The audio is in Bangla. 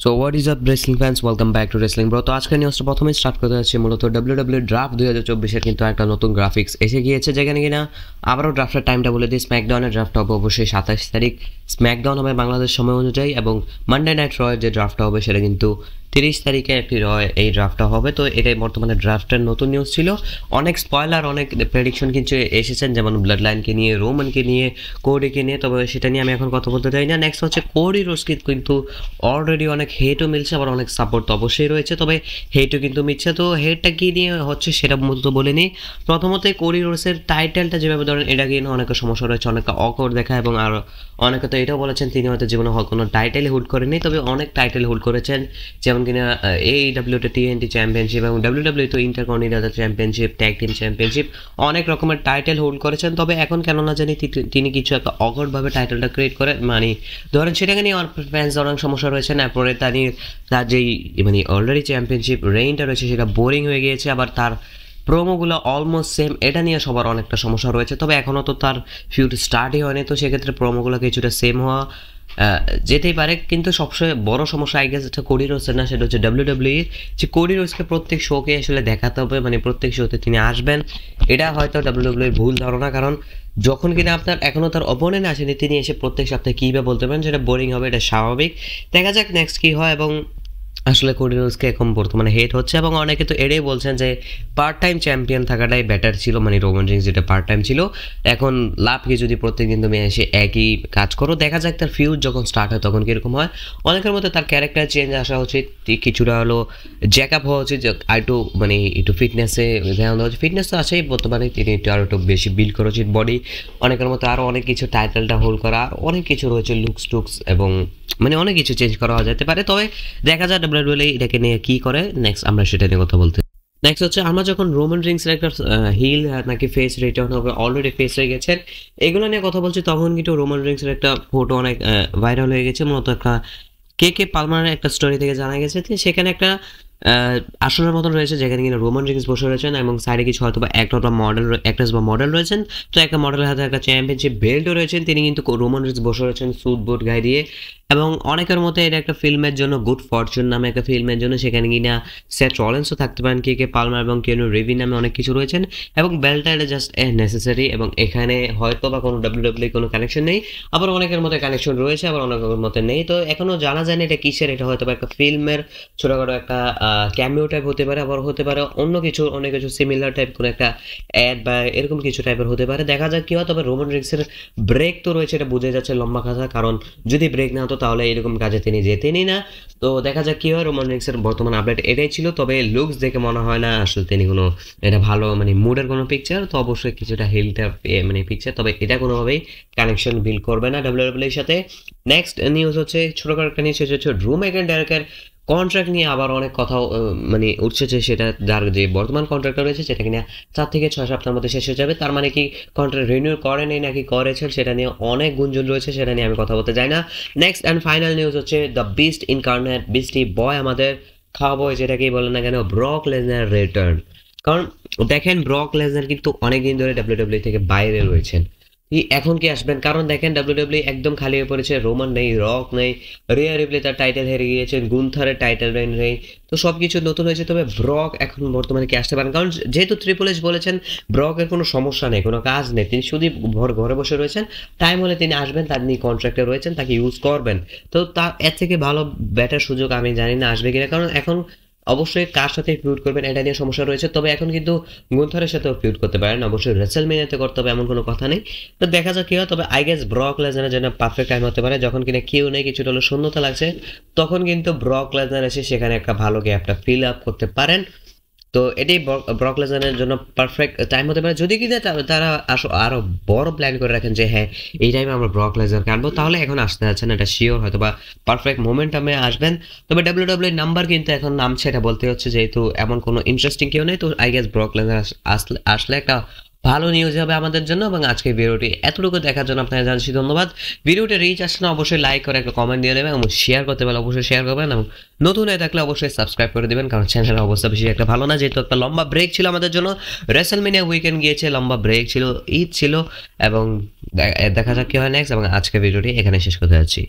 So what is up wrestling fans, welcome back to wrestling bro. তো আজকের নিউজটা প্রথমেই স্টার্ট করতে যাচ্ছি মূলত ডাব্লিউডাব্লিউ ড্রাফট 2024-এর কিন্তু একটা নতুন গ্রাফিক্স এসে গিয়েছে, যেখানে কিনা আবারও ড্রাফটের টাইমটা বলে দিই। স্ম্যাকডাউনের ড্রাফট হবে অবশ্যই 27 তারিখ। স্ম্যাকডাউন হবে বাংলাদেশ সময় অনুযায়ী, এবং মানডে নাইট রয়ের যে ড্রাফটটা হবে সেটা কিন্তু 30 তারিখে একটি রয় এই ড্রাফটটা হবে। তো এটাই বর্তমানে ড্রাফটের নতুন নিউজ ছিল। অনেক স্পয়লার, অনেক প্রেডিকশন কিন্তু এসেছেন, যেমন ব্লাড লাইনকে নিয়ে, রোমানকে নিয়ে, কোডিকে নিয়ে। তবে সেটা নিয়ে আমি এখন কথা বলতে চাই না। নেক্সট হচ্ছে কোডি রোডসকে কিন্তু অলরেডি অনেক হেটও মিলছে, আবার অনেক সাপোর্ট তো অবশ্যই রয়েছে, তবে হেটও কিন্তু মিলছে। তো হেটটা কী নিয়ে হচ্ছে সেটা মূলত বলে নিই। প্রথমত কোডি রোডসের টাইটেলটা যেভাবে ধরেন, এটা কিনে অনেকের সমস্যা রয়েছে, অনেক অকওয়ার্ড দেখা, এবং আর অনেকে তো এটাও বলেছেন তিনি হয়তো জীবনে কোনো টাইটেল হোল্ড করেনি, তবে অনেক টাইটেল হোল্ড করেছেন, যেমন কিনা AEW-তে TNT চ্যাম্পিয়নশিপ, এবং WWE তো intercontinental championship, tag team championship, অনেক রকমের টাইটেল হোল্ড করেছেন। তবে এখন কেন না জানি তিনি কিছু একটা অকওয়ার্ডভাবে টাইটেলটা ক্রিয়েট করে, মানে ধরেন সেটাকে নিয়ে ফ্যান্স অনেক সমস্যা রয়েছে। না পরে তার যেই মানে অলরেডি চ্যাম্পিয়নশিপ রেইনটা রয়েছে সেটা বোরিং হয়ে গিয়েছে, আবার তার প্রোমোগুলো অলমোস্ট সেম, এটা নিয়ে সবার অনেকটা সমস্যা রয়েছে। তবে এখনও তো তার ফিউড স্টার্টই হয়নি, তো সেক্ষেত্রে প্রোমোগুলো কিছুটা সেম হওয়া যেতেই পারে। কিন্তু সবচেয়ে বড় সমস্যা আই গেস এটা কোডি রোডসের না, সেটা হচ্ছে WWE যে কোডি রোডসকে প্রত্যেক শোকে আসলে দেখাতে হবে, মানে প্রত্যেক শোতে তিনি আসবেন। এটা হয়তো WWE ভুল ধারণা, কারণ যখন কিনা আপনার এখনও তার অপোনেন্ট আসেনি, তিনি এসে প্রত্যেক সপ্তাহে কী বা বলতে পারেন, সেটা বোরিং হবে, এটা স্বাভাবিক। দেখা যাক নেক্সট কী হয়। এবং আসলে কোডি রোডসকে এখন বর্তমানে হেট হচ্ছে, এবং অনেকে তো এটাই বলছেন যে পার্ট টাইম চ্যাম্পিয়ন থাকাটাই বেটার ছিল, মানে রোমান রিংস যেটা পার্ট টাইম ছিল, এখন লাভ কি যদি প্রত্যেকদিন তুমি এসে একই কাজ করো। দেখা যাক তার ফিউজ যখন স্টার্ট হয় তখন কীরকম হয়। অনেকের মধ্যে তার ক্যারেক্টার চেঞ্জ আসা উচিত, কিছুটা হলো জ্যাক আপ হওয়া উচিত, মানে একটু ফিটনেসে ধ্যান দেওয়া উচিত। ফিটনেস তো আছেই বর্তমানে, তিনি একটু বেশি বিল্ড করা উচিত বডি। অনেকের মতো আরও অনেক কিছু, টাইটেলটা হোল্ড করা, আর অনেক কিছু রয়েছে, লুকস টুকস, এবং মানে অনেক কিছু চেঞ্জ করা যেতে পারে। তবে দেখা যায় WWE এটাকে নিয়ে কী করে, নেক্সট আমরা সেটা নিয়ে কথা বলতে। নেক্সট হচ্ছে আমরা যখন রোমান রিংসের একটা হিল নাকি ফেস রিটার্ন হবে, অলরেডি ফেস হয়ে গেছেন, এগুলো নিয়ে কথা বলছি, তখন কিন্তু রোমান রিংসের একটা ফটো অনেক ভাইরাল হয়ে গেছে। মূলত একটা কে পালমারের একটা স্টোরি থেকে জানা গেছে যে সেখানে একটা আসনের মতন রয়েছে, যেখানে কিনা রোমান রিংস বসে রয়েছেন, এবং সাইডে কিছু হয়তো বা অ্যাক্ট্রেস বা মডেল রয়েছেন। তো একটা মডেলের হাতে একটা চ্যাম্পিয়নশিপ বেল্টও রয়েছেন, তিনি কিন্তু রোমান রিংস বসে রয়েছেন স্যুট বুট গায়ে দিয়ে। এবং অনেকের মতে এটা একটা ফিল্মের জন্য, গুড ফরচুন নামে একটা ফিল্মের জন্য, সেখানে কিনা সেথ রলিন্সও থাকতে পারেন, কে পালমার এবং কিয়ানু রিভস নামে অনেক কিছু রয়েছেন। এবং বেল্টটা এটা জাস্ট নেসেসারি, এবং এখানে হয়তো বা কোনো WWE কোনো কানেকশন নেই, আবার অনেকের মতে কানেকশন রয়েছে, আবার অনেকের মতে নেই। তো এখনও জানা যায়নি এটা কিসের, এটা হয়তো বা একটা ফিল্মের ছোটোখাটো একটা ক্যামিও টাইপ হতে পারে, আবার হতে পারে অন্য কিছু, অনেক কিছু সিমিলার টাইপ কোনো একটা অ্যাড বা এরকম কিছু টাইপের হতে পারে। দেখা যাক কী হয়। তবে রোমান রিংসের ব্রেক তো রয়েছে, এটা বোঝা যাচ্ছে লম্বা কথা, কারণ যদি ব্রেক না হতো তাহলে এরকম কাজে তিনি যেতেনই না। তো দেখা যাক কী হয়। রোমান রিংসের বর্তমান আপডেট এটাই ছিল, তবে লুকস দেখে মনে হয় না আসলে তিনি কোনো এটা ভালো মানে মুডের কোনো পিকচার। তো অবশ্যই কিছুটা হিলটা মানে পিকচার, তবে এটা কোনোভাবেই কানেকশন বিল্ড করবে না WWE-র সাথে। নেক্সট নিউজ হচ্ছে ছোটোখাটো একটা নিউজ, সেটা হচ্ছে ড্রু ম্যাকইন্টায়ারের কন্ট্রাক্ট নিয়ে আবার অনেক কথা মানে উঠছে, সেটা যার যে বর্তমান কন্ট্রাক্টটা রয়েছে সেটা কিনা 4 থেকে 6 সপ্তাহের মধ্যে শেষ হয়ে যাবে। তার মানে কি কন্ট্রাক্ট রিনিউ করেনি নাকি করেছেন, সেটা নিয়ে অনেক গুঞ্জন রয়েছে, সেটা নিয়ে আমি কথা বলতে চাই না। নেক্সট অ্যান্ড ফাইনাল নিউজ হচ্ছে দ্য বিস্ট ইনকার্নেট, বিস্টি বয়, আমাদের খাওয়াবয় যেটাকেই বলেন না কেন, ব্রক লেসনার রিটার্ন। কারণ দেখেন ব্রক লেসনার কিন্তু অনেকদিন ধরে WWE থেকে বাইরে রয়েছেন, এখন কি আসবেন? কারণ দেখেন WWE একদম খালি হয়ে পড়েছে, রোমান নেই, রক নেই, রিয়া রিপ্লে তার টাইটেল হেরে গিয়েছেন, গুন্থারের টাইটেল রেইন নেই, তো সব কিছু নতুন হয়েছে। তবে ব্রক এখন বর্তমানে কি আসতে পারেন, কারণ যেহেতু ট্রিপল এইচ বলেছেন ব্রকের কোনো সমস্যা নেই, কোনো কাজ নেই, তিনি শুধু ঘরে বসে রয়েছেন, টাইম হলে তিনি আসবেন, তার নিয়ে কন্ট্রাক্টে রয়েছেন, তাকে ইউজ করবেন। তো তার এর থেকে ভালো ব্যাটার সুযোগ আমি জানি না আসবে কিনা, কারণ এখন অবশ্যই কার সাথে ফিউড করবেন এটা নিয়ে সমস্যা রয়েছে। তবে এখন কিন্তু গুন্থারের সাথেও ফিউড করতে পারেন, অবশ্যই রেসেলমেনিয়াতে করতে হবে এমন কোনো কথা নেই। তো দেখা যাক কী হয়। তবে আই গেস ব্রক লেসনারের জন্য পারফেক্ট টাইম হতে পারে, যখন কিনা কেউ নেই, কিছুটা হলো শূন্যতা লাগছে, তখন কিন্তু ব্রক লেসনার এসে সেখানে একটা ভালো গ্যাপটা ফিল আপ করতে পারেন। তো এটাই ব্রক লেসনারের জন্য পারফেক্ট টাইম হতে পারে, যদি কিনা তারা আরও বড় প্ল্যান করে রাখেন যে হ্যাঁ এই টাইমে আমরা ব্রক লেসনারকে আনবো, তাহলে এখন আসতে যাচ্ছে না, এটা শিওর হয়তো বা পারফেক্ট মোমেন্টামে আসবেন। তবে WWE নাম্বার কিন্তু এখন নামছে, এটা বলতে হচ্ছে, যেহেতু এমন কোনো ইন্টারেস্টিং কেউ নেই। তো আই গেস ব্রক লেসনার আসলে একটা ভালো নিউজ হবে আমাদের জন্য। এবং আজকে ভিডিওটি এতটুকু দেখার জন্য আপনাকে জানাচ্ছি ধন্যবাদ। ভিডিওটি রিচ আসছে না, অবশ্যই লাইক করে একটা কমেন্ট দিয়ে দেবেন, এবং শেয়ার করতে পারলে অবশ্যই শেয়ার করবেন, এবং নতুন হয়ে থাকলে অবশ্যই সাবস্ক্রাইব করে দেবেন, কারণ চ্যানেলের অবস্থা বেশি একটা ভালো না, যেহেতু একটা লম্বা ব্রেক ছিল আমাদের জন্য, রেসেলমেনিয়া উইকেন্ড গিয়েছে, লম্বা ব্রেক ছিল, ঈদ ছিল, এবং দেখা যাক কী হয় নেক্সট। এবং আজকে ভিডিওটি এখানে শেষ করতে যাচ্ছি।